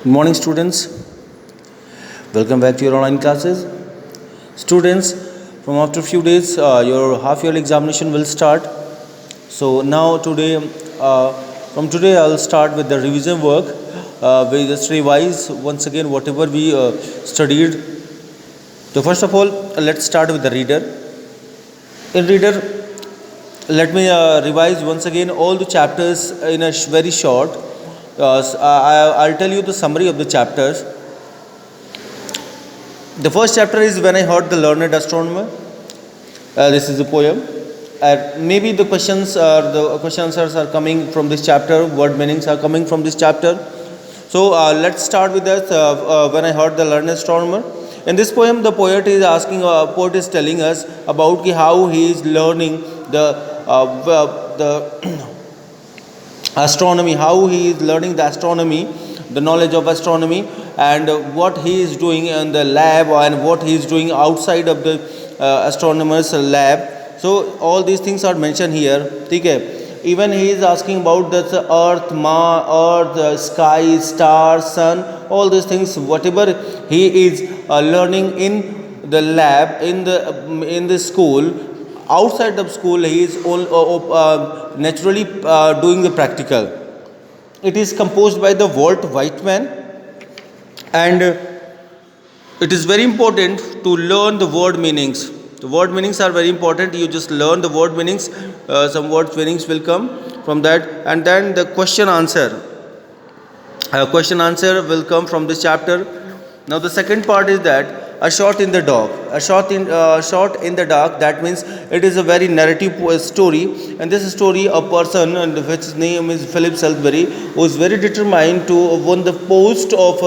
Good morning, students. Welcome back to your online classes. Students, from after a few days, your half-yearly examination will start. So now from today, I'll start with the revision work. We just revise once again whatever we studied. So first of all, let's start with the reader. In reader, let me revise once again all the chapters in a very short. I'll tell you the summary of the chapters. The first chapter is When I Heard the Learned Astronomer. This is a poem. Maybe the question answers are coming from this chapter. Word meanings are coming from this chapter. So let's start with that. When I Heard the Learned Astronomer. In this poem, the poet is telling us about how he is learning the astronomy, how he is learning the astronomy, the knowledge of astronomy, and what he is doing in the lab and what he is doing outside of the astronomer's lab. So all these things are mentioned here. Okay. Even he is asking about the earth, sky, stars, sun, all these things. Whatever he is learning in the lab, in the school, outside of school, he is naturally doing the practical. It is composed by the Walt Whitman, and it is very important to learn the word meanings. The word meanings are very important. You just learn the word meanings. Some word meanings will come from that, and then the question answer. Question answer will come from this chapter. Now the second part is that a shot in the dark. A shot in the dark. That means it is a very narrative story, and this story a person, and which name is Philip Salisbury, who is very determined to win the post of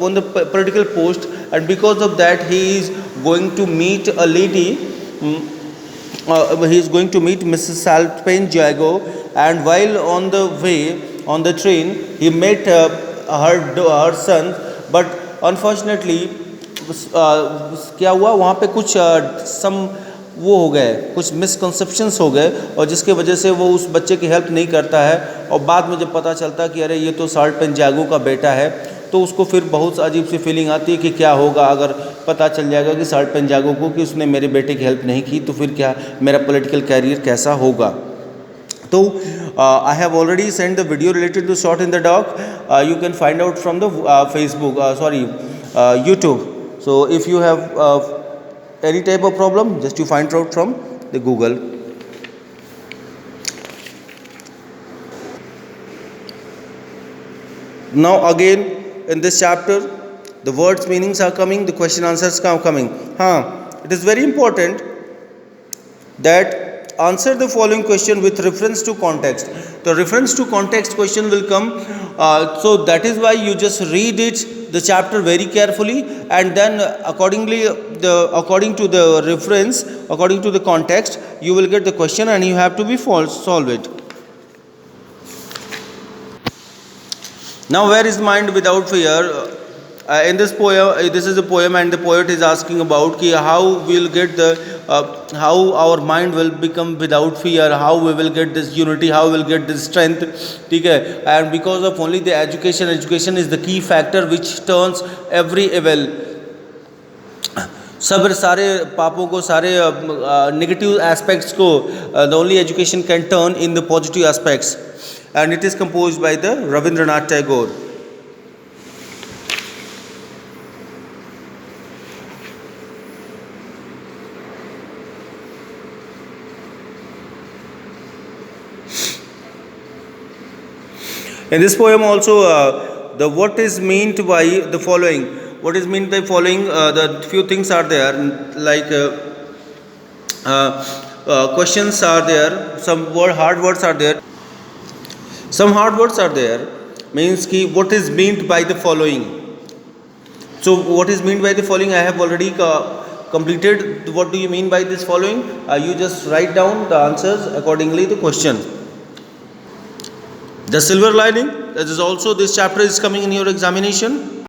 won the political post, and because of that he is going to meet a lady. He is going to meet Mrs. Salpin Jago, and while on the way on the train he met her son, but unfortunately क्या हुआ वहाँ पे कुछ वो हो गए, कुछ misconceptions हो गए, और जिसके वजह से वो उस बच्चे की हेल्प नहीं करता है, और बाद में जब पता चलता कि अरे ये तो साल्टपेन जागो का बेटा है, तो उसको फिर बहुत अजीब सी फीलिंग आती है कि क्या होगा अगर पता चल जाएगा कि साल्टपेन जागो को कि उसने मेरे बेटे की हेल्प नहीं की, तो फिर क्या मेरा पॉलिटिकल कैरियर कैसा होगा. So I have already sent the video related to Shot in the Dark. You can find out from the YouTube. So if you have any type of problem, just you find out from the Google. Now again in this chapter, the words meanings are coming, the question answers are coming. It is very important that answer the following question with reference to context. The reference to context question will come. So that is why you just read the chapter very carefully, and then according to the reference, according to the context, you will get the question and you have to solve it. Now, where is mind without fear? In this poem, this is a poem, and the poet is asking about how we'll get how our mind will become without fear, how we will get this unity, how we will get this strength. Okay? And because of only the education is the key factor which turns every evil. सारे पापों को, सारे negative aspects को, the only education can turn in the positive aspects, and it is composed by the Rabindranath Tagore. In this poem also, what is meant by the following? What is meant by following? The few things are there, like questions are there. Some hard words are there. Some hard words are there. Means what is meant by the following? So what is meant by the following? I have already completed. What do you mean by this following? You just write down the answers accordingly the question. The silver lining, that is also this chapter is coming in your examination.